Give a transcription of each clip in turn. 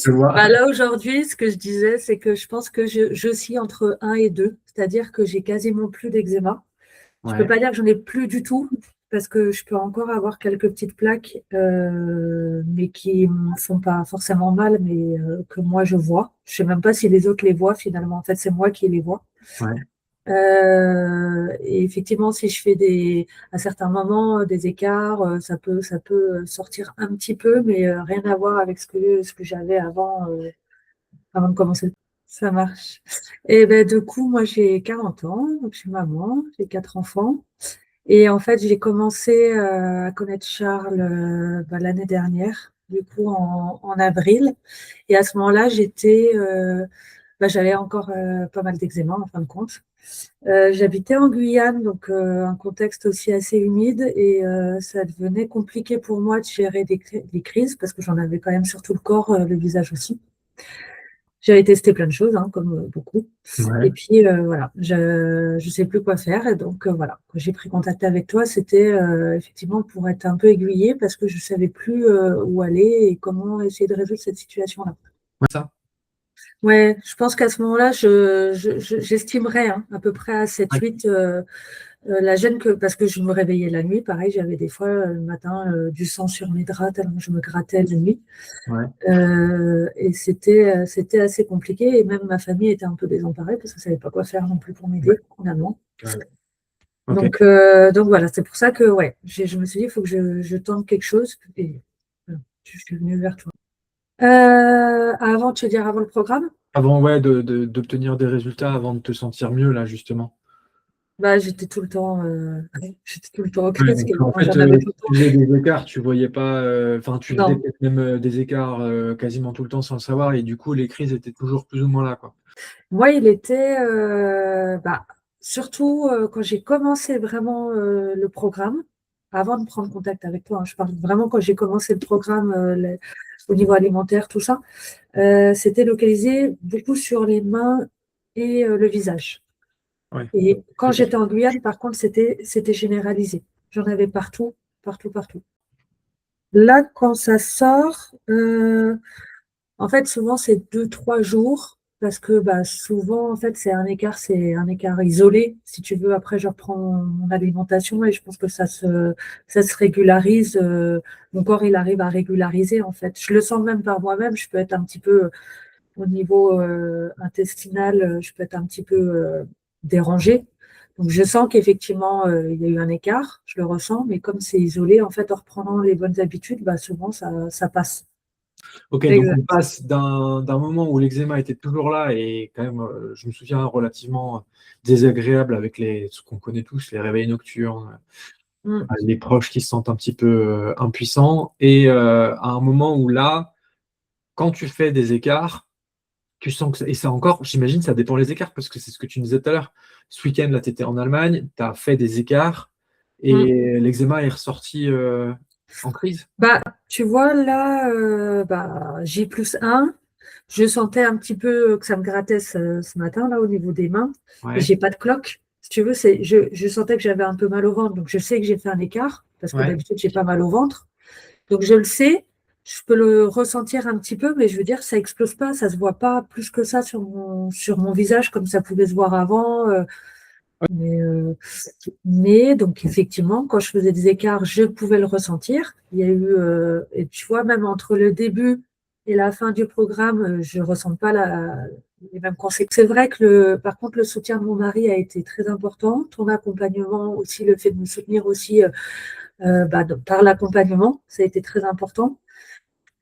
Je vois. Bah là, aujourd'hui, ce que je disais, c'est que je pense que je suis entre un et 2, c'est-à-dire que j'ai quasiment plus d'eczéma. Je peux Ouais. pas dire que j'en ai plus du tout, parce que je peux encore avoir quelques petites plaques, mais qui me font pas forcément mal, mais que moi je vois. Je sais même pas si les autres les voient finalement. En fait, c'est moi qui les vois. Ouais. Et effectivement, si je fais à certains moments des écarts, ça peut sortir un petit peu, mais rien à voir avec ce que j'avais avant de commencer. Ça marche. Et ben, du coup, moi, j'ai 40 ans, donc je suis maman, j'ai 4 enfants. Et en fait, j'ai commencé à connaître Charles l'année dernière, du coup en avril. Et à ce moment-là, j'avais encore pas mal d'eczéma en fin de compte. J'habitais en Guyane, donc un contexte aussi assez humide, et ça devenait compliqué pour moi de gérer des crises parce que j'en avais quand même sur tout le corps, le visage aussi. J'avais testé plein de choses, hein, comme beaucoup. Et Ouais. puis voilà, je ne sais plus quoi faire. Et donc voilà, quand j'ai pris contact avec toi, c'était effectivement pour être un peu aiguillée parce que je ne savais plus où aller et comment essayer de résoudre cette situation-là. Ouais, ça. Ouais, je pense qu'à ce moment-là, j'estimerais à peu près à 7-8 la gêne parce que je me réveillais la nuit. Pareil, j'avais des fois le matin du sang sur mes draps tellement je me grattais la nuit. Ouais. Et c'était assez compliqué. Et même ma famille était un peu désemparée parce que ne savait pas quoi faire non plus pour m'aider, finalement. Ouais. Ok. Donc voilà, c'est pour ça que ouais, je me suis dit, il faut que je tente quelque chose. Et voilà, je suis venue vers toi. Tu veux dire avant le programme? Avant, ouais, d'obtenir des résultats avant de te sentir mieux, là, justement. Bah, j'étais tout le temps en Ouais, crise, donc, en quasiment, fait, j'en avais tout le temps. tu faisais des écarts, tu voyais pas, enfin, tu faisais Non. peut-être même des écarts quasiment tout le temps sans le savoir, et du coup, les crises étaient toujours plus ou moins là, quoi. Moi, il était surtout quand j'ai commencé vraiment le programme, avant de prendre contact avec toi, hein, je parle vraiment quand j'ai commencé le programme au niveau alimentaire, tout ça, c'était localisé beaucoup sur les mains et le visage. Ouais. Et quand j'étais en Guyane, par contre, c'était généralisé. J'en avais partout, partout, partout. Là, quand ça sort, en fait, souvent, c'est 2, 3 jours parce que bah, souvent, en fait, c'est un écart isolé. Si tu veux, après, je reprends mon alimentation et je pense que ça se régularise. Mon corps, il arrive à régulariser, en fait. Je le sens même par moi-même. Je peux être un petit peu, au niveau intestinal, je peux être un petit peu dérangée. Donc, je sens qu'effectivement, il y a eu un écart. Je le ressens, mais comme c'est isolé, en fait, en reprenant les bonnes habitudes, bah, souvent, ça passe. Ok, donc on Exact. passe d'un moment où l'eczéma était toujours là et quand même, je me souviens, relativement désagréable avec ce qu'on connaît tous, les réveils nocturnes, Mm. les proches qui se sentent un petit peu impuissants, et à un moment où là, quand tu fais des écarts, tu sens que et ça encore, j'imagine, ça dépend les écarts, parce que c'est ce que tu me disais tout à l'heure. Ce week-end, là, tu étais en Allemagne, tu as fait des écarts Mm. et l'eczéma est ressorti en crise. Bah, tu vois, là, bah, J+1, je sentais un petit peu que ça me grattait ce matin, là, au niveau des mains, et Ouais, j'ai pas de cloque. Si tu veux, je sentais que j'avais un peu mal au ventre, donc je sais que j'ai fait un écart, parce que ouais, d'habitude, j'ai pas mal au ventre. Donc, je le sais, je peux le ressentir un petit peu, mais je veux dire, ça explose pas, ça se voit pas plus que ça sur mon visage, comme ça pouvait se voir avant. Mais, euh, mais donc effectivement, quand je faisais des écarts, je pouvais le ressentir. Il y a eu, et tu vois, même entre le début et la fin du programme, je ne ressens pas les mêmes conséquences. C'est vrai que par contre, le soutien de mon mari a été très important. Ton accompagnement aussi, le fait de me soutenir aussi par l'accompagnement, ça a été très important.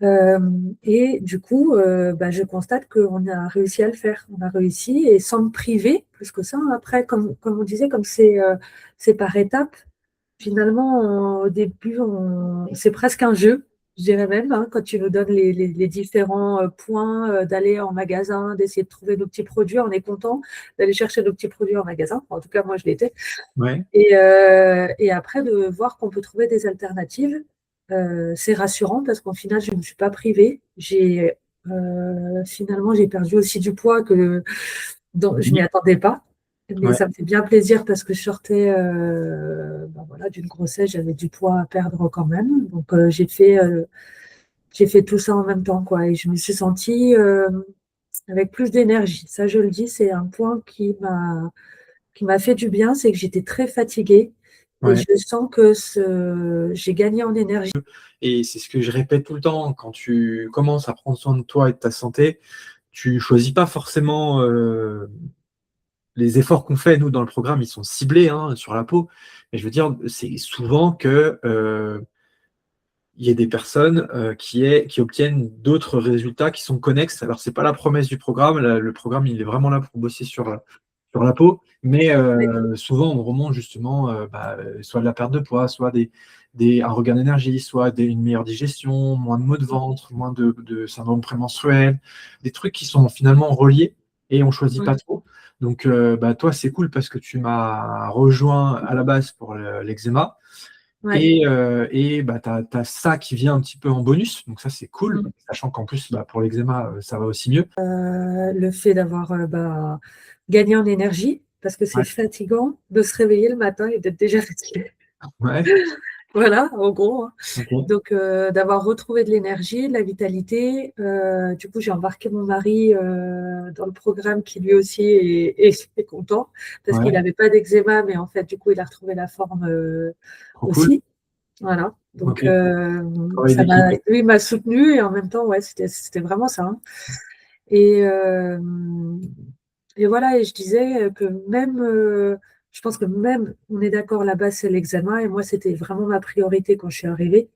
Euh, et du coup, bah, je constate qu'on a réussi à le faire. On a réussi et sans me priver plus que ça. Après, comme on disait, comme c'est par étapes, finalement, au début, c'est presque un jeu, je dirais même, hein, quand tu nous donnes les différents points d'aller en magasin, d'essayer de trouver nos petits produits. On est content d'aller chercher nos petits produits en magasin. En tout cas, moi, je l'étais. ouais. Et après, de voir qu'on peut trouver des alternatives, c'est rassurant parce qu'au final, je ne me suis pas privée. Finalement, j'ai perdu aussi du poids dont je ne m'y attendais pas. Mais Ouais. ça me fait bien plaisir parce que je sortais ben voilà, d'une grossesse, j'avais du poids à perdre quand même. Donc, j'ai fait j'ai fait tout ça en même temps, quoi. Et je me suis sentie avec plus d'énergie. Ça, je le dis, c'est un point qui m'a fait du bien, c'est que j'étais très fatiguée et Ouais. je sens que j'ai gagné en énergie. Et c'est ce que je répète tout le temps, quand tu commences à prendre soin de toi et de ta santé, tu choisis pas forcément les efforts qu'on fait, nous, dans le programme, ils sont ciblés hein, sur la peau. Mais je veux dire, c'est souvent que il y a des personnes qui obtiennent d'autres résultats qui sont connexes. Alors, c'est pas la promesse du programme. Le programme, il est vraiment là pour bosser sur la peau. Mais souvent, on remonte justement soit de la perte de poids, soit un regain d'énergie, soit une meilleure digestion, moins de maux de ventre, moins de syndrome prémenstruel, des trucs qui sont finalement reliés et on choisit pas Ouais, trop. Donc, toi, c'est cool parce que tu m'as rejoint à la base pour l'eczéma. ouais. Et bah, tu as ça qui vient un petit peu en bonus, donc ça c'est cool, Mm. sachant qu'en plus pour l'eczéma ça va aussi mieux. Le fait d'avoir gagné en énergie, parce que c'est Ouais, fatigant de se réveiller le matin et d'être déjà fatigué. ouais, Voilà, en gros, hein. ok, Donc, d'avoir retrouvé de l'énergie, de la vitalité. Du coup, j'ai embarqué mon mari dans le programme qui lui aussi est content parce qu'il ouais, n'avait pas d'eczéma, mais en fait, du coup, il a retrouvé la forme trop cool, aussi. Voilà. ok, Donc, travail d'équipe. lui il m'a soutenu et en même temps, ouais, c'était vraiment ça, hein. Et, euh, et voilà, et je disais que même, je pense que même, on est d'accord là-bas, c'est l'examen, et moi, c'était vraiment ma priorité quand je suis arrivée.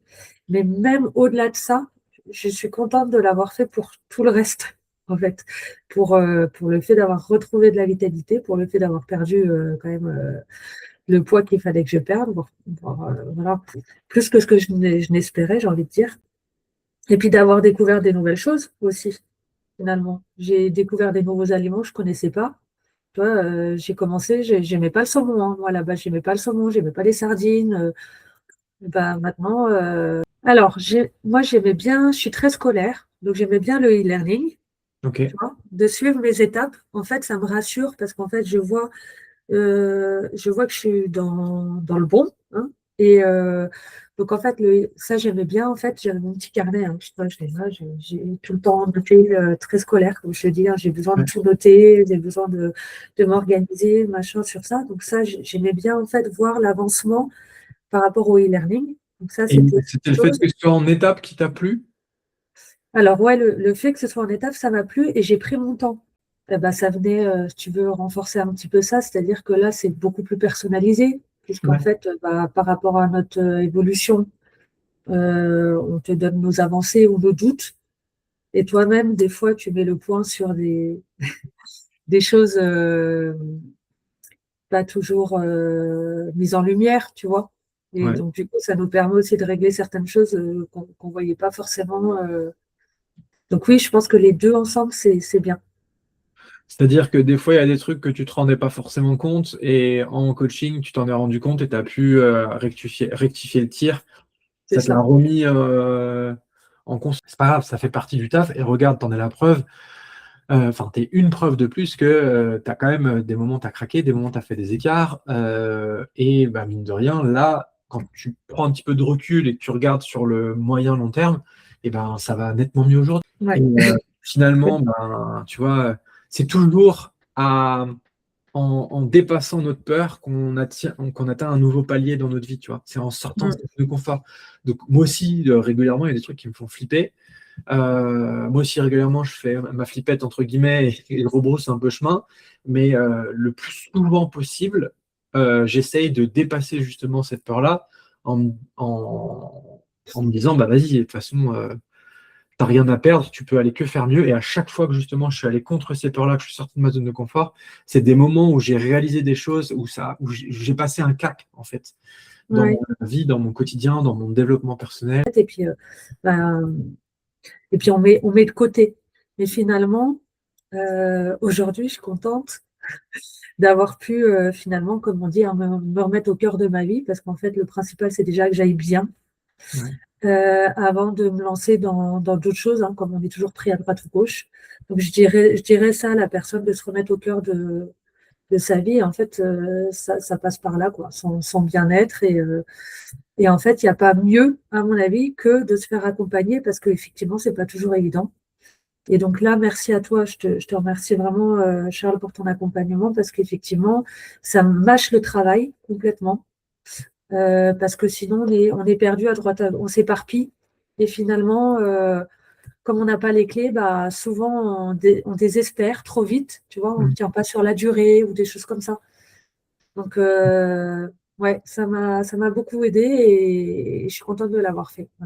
Mais même au-delà de ça, je suis contente de l'avoir fait pour tout le reste, en fait. Pour le fait d'avoir retrouvé de la vitalité, pour le fait d'avoir perdu quand même le poids qu'il fallait que je perde, voilà, plus que ce que je n'espérais, j'ai envie de dire. Et puis d'avoir découvert des nouvelles choses aussi, finalement. J'ai découvert des nouveaux aliments que je ne connaissais pas. Tu vois, j'ai commencé, j'aimais pas le saumon, hein. Moi, là-bas, j'aimais pas le saumon, j'aimais pas les sardines. Maintenant, alors, moi, j'aimais bien, je suis très scolaire, donc j'aimais bien le e-learning, Ok, tu vois, de suivre mes étapes. En fait, ça me rassure parce qu'en fait, je vois que je suis dans le bon, hein. Et donc, en fait, ça, j'aimais bien. En fait, j'avais mon petit carnet, hein, je l'ai là, j'ai tout le temps noté, très scolaire, comme je te dis, hein, j'ai besoin de ouais. tout noter, j'ai besoin de m'organiser, machin, sur ça. Donc, ça, j'aimais bien, en fait, voir l'avancement par rapport au e-learning. Donc, ça, Et c'était c'était le une fait chose. que ce soit en étape qui t'a plu? Alors, ouais, le fait que ce soit en étape, ça m'a plu et j'ai pris mon temps. Ça venait, si tu veux, renforcer un petit peu ça, c'est-à-dire que là, c'est beaucoup plus personnalisé, puisqu'en Ouais. fait, par rapport à notre évolution, on te donne nos avancées ou nos doutes. Et toi-même, des fois, tu mets le point sur des choses pas toujours mises en lumière, tu vois. Et Ouais. donc, du coup, ça nous permet aussi de régler certaines choses qu'on ne voyait pas forcément. Donc oui, je pense que les deux ensemble, c'est bien. C'est-à-dire que des fois, il y a des trucs que tu te rendais pas forcément compte et en coaching, tu t'en es rendu compte et tu as pu rectifier le tir. C'est Ça te l'a ça. remis en compte. C'est pas grave, ça fait partie du taf. Et regarde, t'en es la preuve. Enfin, t'es une preuve de plus que tu as quand même des moments où tu as craqué, des moments où tu as fait des écarts. Et bah, mine de rien, là, quand tu prends un petit peu de recul et que tu regardes sur le moyen long terme, et ben, ça va nettement mieux aujourd'hui. Et Ouais. finalement, ben, tu vois, c'est toujours en dépassant notre peur qu'on atteint un nouveau palier dans notre vie, tu vois. C'est en sortant de Mm. cette zone de confort. Donc, moi aussi, régulièrement, il y a des trucs qui me font flipper. Moi aussi, régulièrement, je fais ma flippette, entre guillemets, et je rebrousse un peu chemin. Mais le plus souvent possible, j'essaye de dépasser justement cette peur-là en me disant, bah vas-y, de toute façon, t'as rien à perdre, tu peux aller que faire mieux. Et à chaque fois que justement je suis allé contre ces peurs-là, que je suis sorti de ma zone de confort, c'est des moments où j'ai réalisé des choses, où j'ai passé un cap, en fait, dans Ouais. ma vie, dans mon quotidien, dans mon développement personnel. Ben, et puis on met de côté. Mais finalement, aujourd'hui, je suis contente d'avoir pu finalement, comme on dit, hein, me remettre au cœur de ma vie, parce qu'en fait, le principal, c'est déjà que j'aille bien Ouais, avant de me lancer dans d'autres choses, hein, comme on est toujours pris à droite ou gauche. Donc je dirais ça à la personne de se remettre au cœur de sa vie. En fait, ça passe par là, quoi, son bien-être. Et en fait, il n'y a pas mieux, à mon avis, que de se faire accompagner parce qu'effectivement, c'est pas toujours évident. Et donc là, merci à toi. Je te remercie vraiment, Charles, pour ton accompagnement parce qu'effectivement, ça mâche le travail complètement. Parce que sinon, on est perdu à droite, on s'éparpille. Et finalement, comme on n'a pas les clés, bah, souvent on désespère trop vite, tu vois, on ne Mm. tient pas sur la durée ou des choses comme ça. Donc, ouais, ça m'a beaucoup aidé et je suis contente de l'avoir fait.